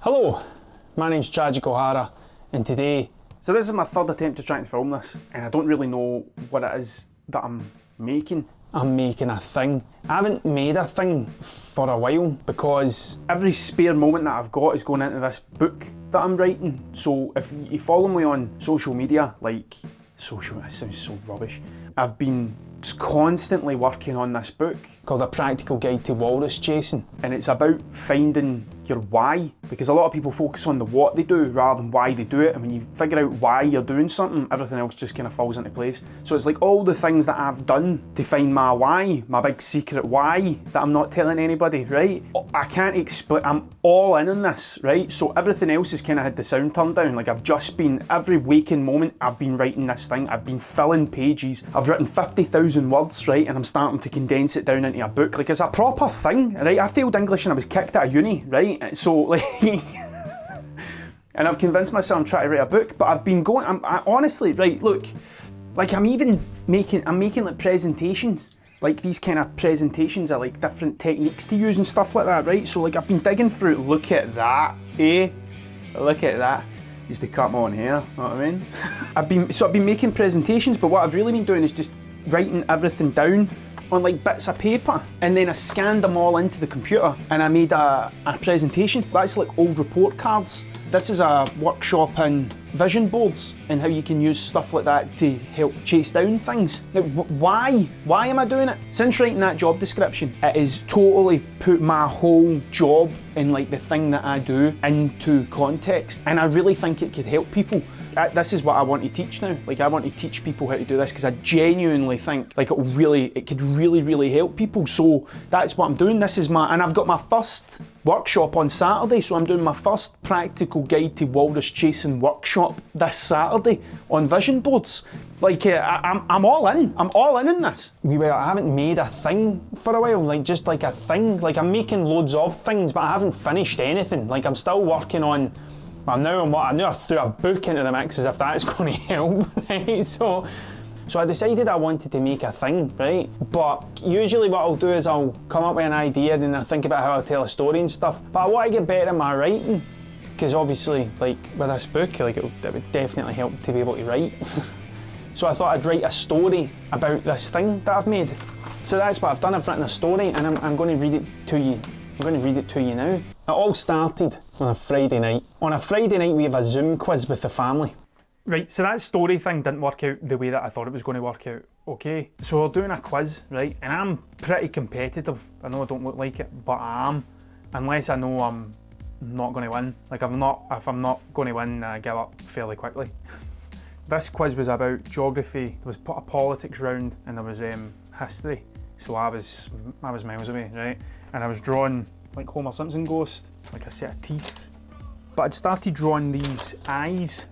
Hello, my name's Tragic O'Hara, and today... So this is my third attempt to try and film this, and I don't really know what it is that I'm making. I'm making a thing. I haven't made a thing for a while because every spare moment that I've got is going into this book that I'm writing. So if you follow me on social media, like social, it sounds so rubbish. I've been just constantly working on this book called A Practical Guide to Walrus Chasing, and it's about finding your why, because a lot of people focus on the what they do rather than why they do it, and when you figure out why you're doing something, everything else just kind of falls into place. So it's like all the things that I've done to find my why, my big secret why that I'm not telling anybody, right? I can't explain, I'm all in on this, right? So everything else has kind of had the sound turned down. Like I've just been, every waking moment I've been writing this thing, I've been filling pages, I've written 50,000 words, right? And I'm starting to condense it down into a book. Like it's a proper thing, right? I failed English and I was kicked out of uni, right? So like, and I've convinced myself I'm trying to write a book, but I've been going, I honestly, right, look, like I'm making like presentations, like these kind of presentations are like different techniques to use and stuff like that, right? So like I've been digging through, look at that, eh? Look at that. Used to cut my own hair, know what I mean? I've been making presentations, but what I've really been doing is just writing everything down on like bits of paper, and then I scanned them all into the computer and I made a presentation. That's like old report cards. This is a workshop in vision boards and how you can use stuff like that to help chase down things. Now, why am I doing it? Since writing that job description, it has totally put my whole job and like the thing that I do into context, and I really think it could help people. This is what I want to teach now. Like I want to teach people how to do this because I genuinely think like it could really help people. So that's what I'm doing. And I've got my first workshop on Saturday. So I'm doing my first practical guide to walrus chasing workshop this Saturday on vision boards. Like I'm all in. I'm all in this. I haven't made a thing for a while. Like just like a thing. Like I'm making loads of things, but I haven't finished anything. Like I'm still working on. Well, now I threw a book into the mix as if that's going to help, right? So I decided I wanted to make a thing, right? But usually what I'll do is I'll come up with an idea and I think about how I'll tell a story and stuff. But I want to get better at my writing, because obviously, like with this book, like it would definitely help to be able to write. So I thought I'd write a story about this thing that I've made. So that's what I've done. I've written a story and I'm going to read it to you. I'm going to read it to you now. It all started on a Friday night. On a Friday night we have a Zoom quiz with the family. Right, so that story thing didn't work out the way that I thought it was going to work out, okay? So we're doing a quiz, right? And I'm pretty competitive. I know I don't look like it, but I am. Unless I know I'm not going to win. Like if I'm not going to win, I give up fairly quickly. This quiz was about geography. There was a politics round and there was history. So I was miles away, right? And I was drawing like Homer Simpson ghost, like a set of teeth. But I'd started drawing these eyes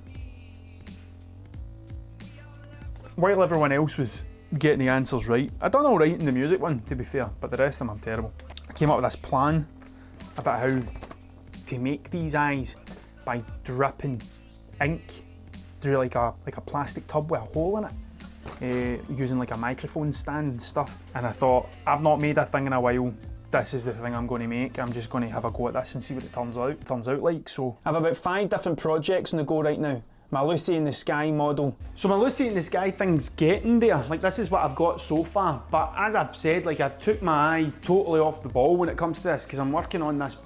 while everyone else was getting the answers right. I done all right in the music one, to be fair, but the rest of them I'm terrible. I came up with this plan about how to make these eyes by dripping ink through like a plastic tub with a hole in it. Using like a microphone stand and stuff, and I thought, I've not made a thing in a while, this is the thing I'm going to make. I'm just going to have a go at this and see what it turns out like. So I have about 5 different projects on the go right now. My Lucy in the Sky model. So my Lucy in the Sky thing's getting there. Like this is what I've got so far, but as I've said, like I've took my eye totally off the ball when it comes to this, because I'm working on this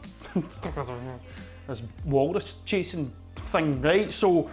this walrus chasing thing, right? So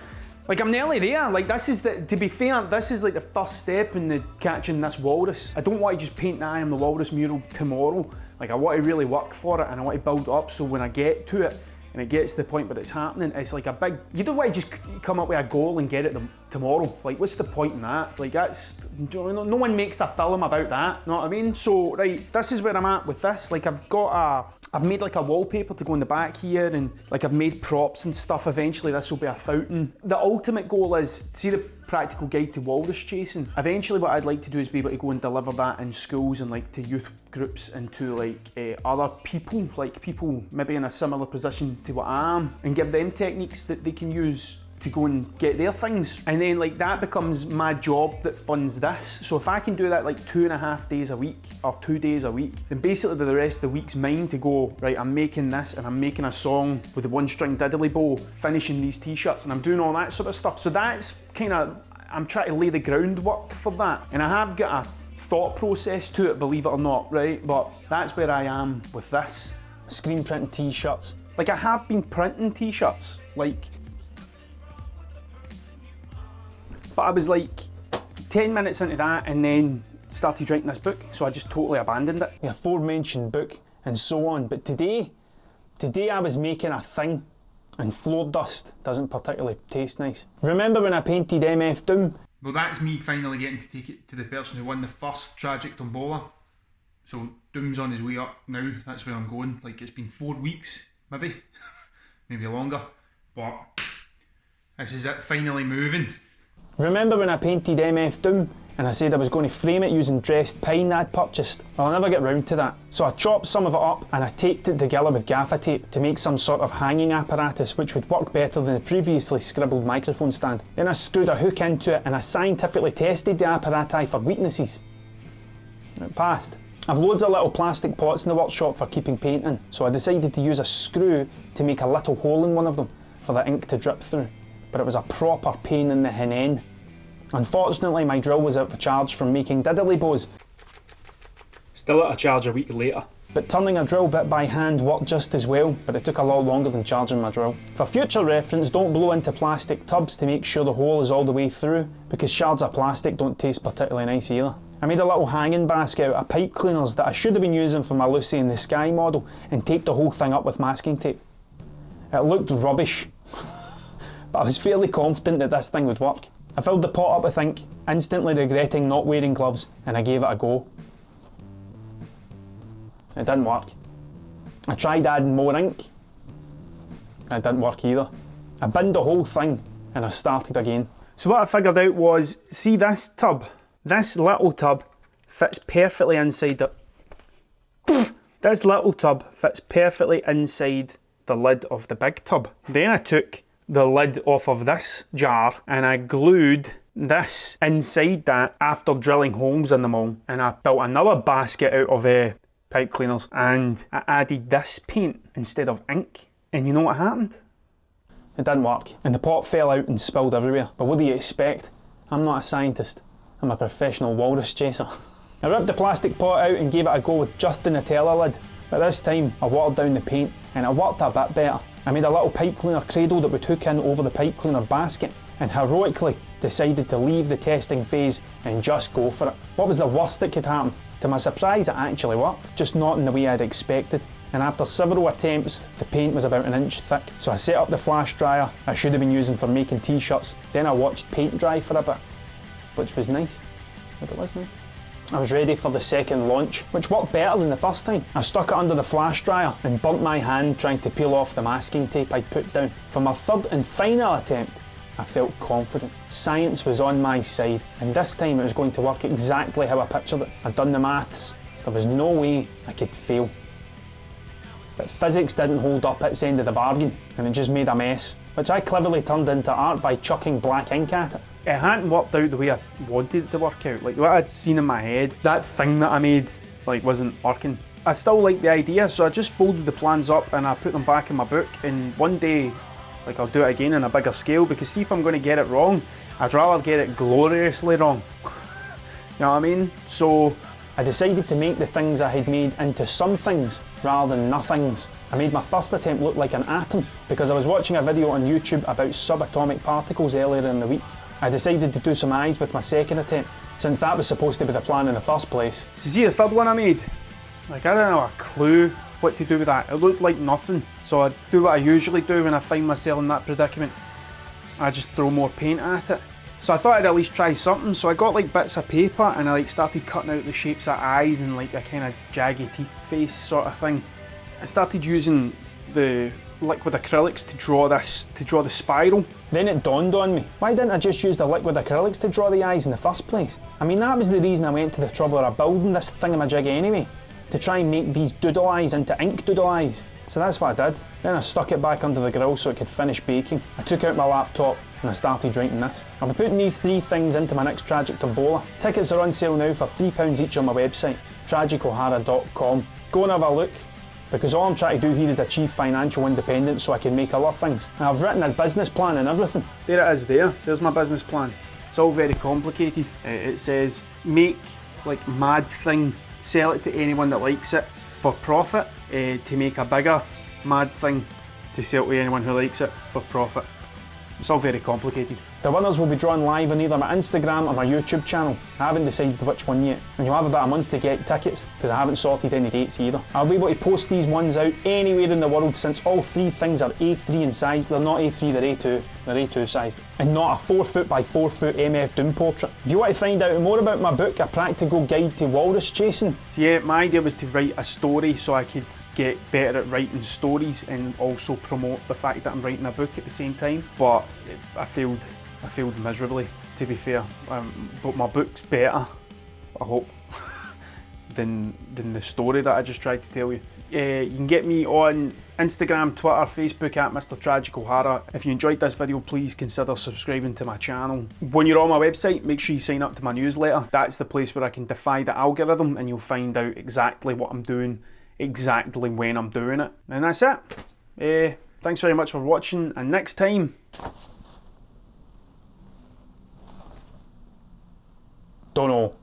like I'm nearly there. Like this is to be fair, this is like the first step in the catching this walrus. I don't want to just paint the eye on the walrus mural tomorrow. Like I want to really work for it and I want to build it up so when I get to it and it gets to the point where it's happening, it's like a big, you don't want to just come up with a goal and get it tomorrow. Like what's the point in that? Like that's, no one makes a film about that, know what I mean? So right, this is where I'm at with this. Like I've made like a wallpaper to go in the back here, and like I've made props and stuff. Eventually this will be a fountain. The ultimate goal is, see the practical guide to walrus chasing? Eventually what I'd like to do is be able to go and deliver that in schools and like to youth groups and to like other people, like people maybe in a similar position to what I am, and give them techniques that they can use to go and get their things. And then like that becomes my job that funds this. So if I can do that like 2.5 days a week or 2 days a week, then basically the rest of the week's mine to go, right, I'm making this and I'm making a song with a 1-string diddly bow, finishing these t-shirts, and I'm doing all that sort of stuff. So that's kind of, I'm trying to lay the groundwork for that. And I have got a thought process to it, believe it or not, right? But that's where I am with this. Screen printing t-shirts. Like I have been printing t-shirts, like, but I was like 10 minutes into that and then started writing this book, so I just totally abandoned it. The aforementioned book and so on, but today I was making a thing, and floor dust doesn't particularly taste nice. Remember when I painted MF Doom? Well, that's me finally getting to take it to the person who won the first Tragic Tombola. So Doom's on his way up now, that's where I'm going. Like it's been 4 weeks, maybe, maybe longer, but this is it finally moving. Remember when I painted MF Doom and I said I was going to frame it using dressed pine I'd purchased? Well, I never get round to that. So I chopped some of it up and I taped it together with gaffer tape to make some sort of hanging apparatus which would work better than the previously scribbled microphone stand. Then I screwed a hook into it and I scientifically tested the apparatus for weaknesses. It passed. I've loads of little plastic pots in the workshop for keeping paint in, so I decided to use a screw to make a little hole in one of them for the ink to drip through. But it was a proper pain in the hinend. Unfortunately, my drill was out for charge from making diddly bows. Still at a charge a week later. But turning a drill bit by hand worked just as well, but it took a lot longer than charging my drill. For future reference, don't blow into plastic tubs to make sure the hole is all the way through, because shards of plastic don't taste particularly nice either. I made a little hanging basket out of pipe cleaners that I should have been using for my Lucy in the Sky model and taped the whole thing up with masking tape. It looked rubbish, but I was fairly confident that this thing would work. I filled the pot up with ink, instantly regretting not wearing gloves, and I gave it a go. It didn't work. I tried adding more ink. It didn't work either. I binned the whole thing and I started again. So what I figured out was, see this tub? This little tub fits perfectly inside the... This little tub fits perfectly inside the lid of the big tub. Then I took the lid off of this jar and I glued this inside that after drilling holes in them all. And I built another basket out of pipe cleaners and I added this paint instead of ink. And you know what happened? It didn't work and the pot fell out and spilled everywhere. But what do you expect? I'm not a scientist. I'm a professional walrus chaser. I ripped the plastic pot out and gave it a go with just the Nutella lid. But this time I watered down the paint and it worked a bit better. I made a little pipe cleaner cradle that would hook in over the pipe cleaner basket and heroically decided to leave the testing phase and just go for it. What was the worst that could happen? To my surprise, it actually worked, just not in the way I'd expected. And after several attempts, the paint was about 1 inch thick. So I set up the flash dryer I should have been using for making t-shirts. Then I watched paint dry for a bit, which was nice. But it was nice. I was ready for the second launch, which worked better than the first time. I stuck it under the flash dryer and burnt my hand trying to peel off the masking tape I'd put down. For my third and final attempt, I felt confident. Science was on my side, and this time it was going to work exactly how I pictured it. I'd done the maths. There was no way I could fail. But physics didn't hold up its end of the bargain, and it just made a mess, which I cleverly turned into art by chucking black ink at it. It hadn't worked out the way I wanted it to work out. Like what I'd seen in my head, that thing that I made, like wasn't working. I still liked the idea, so I just folded the plans up and I put them back in my book, and one day, like I'll do it again on a bigger scale, because see if I'm going to get it wrong, I'd rather get it gloriously wrong. You know what I mean? So I decided to make the things I had made into some things rather than nothings. I made my first attempt look like an atom because I was watching a video on YouTube about subatomic particles earlier in the week. I decided to do some eyes with my second attempt, since that was supposed to be the plan in the first place. So see the third one I made? Like I don't know a clue what to do with that. It looked like nothing. So I do what I usually do when I find myself in that predicament. I just throw more paint at it. So I thought I'd at least try something, so I got like bits of paper and I like started cutting out the shapes of eyes and like a kind of jaggy teeth face sort of thing. I started using the liquid acrylics to draw the spiral. Then it dawned on me, why didn't I just use the liquid acrylics to draw the eyes in the first place? I mean, that was the reason I went to the trouble of building this thingamajig anyway, to try and make these doodle eyes into ink doodle eyes. So that's what I did. Then I stuck it back under the grill so it could finish baking. I took out my laptop and I started writing this. I'll be putting these 3 things into my next Tragic Tombola. Tickets are on sale now for £3 each on my website, tragicohara.com. Go and have a look, because all I'm trying to do here is achieve financial independence so I can make other things. And I've written a business plan and everything. There it is there. There's my business plan. It's all very complicated. It says, make like mad thing, sell it to anyone that likes it for profit, to make a bigger mad thing to sell to anyone who likes it for profit. It's all very complicated. The winners will be drawn live on either my Instagram or my YouTube channel. I haven't decided which one yet, and you'll have about a month to get tickets because I haven't sorted any dates either. I'll be able to post these ones out anywhere in the world since all 3 things are A3 in size. They're not A3, they're A2. They're A2 sized. And not a 4 by 4 MF Doom portrait. If you want to find out more about my book, A Practical Guide to Walrus Chasing. So yeah, my idea was to write a story so I could get better at writing stories and also promote the fact that I'm writing a book at the same time. But I failed miserably, to be fair. But my book's better, I hope, than the story that I just tried to tell you. You can get me on Instagram, Twitter, Facebook at Mr. Tragic O'Hara. If you enjoyed this video, please consider subscribing to my channel. When you're on my website, make sure you sign up to my newsletter. That's the place where I can defy the algorithm and you'll find out exactly what I'm doing, exactly when I'm doing it. And that's it. Thanks very much for watching, and next time, don't know.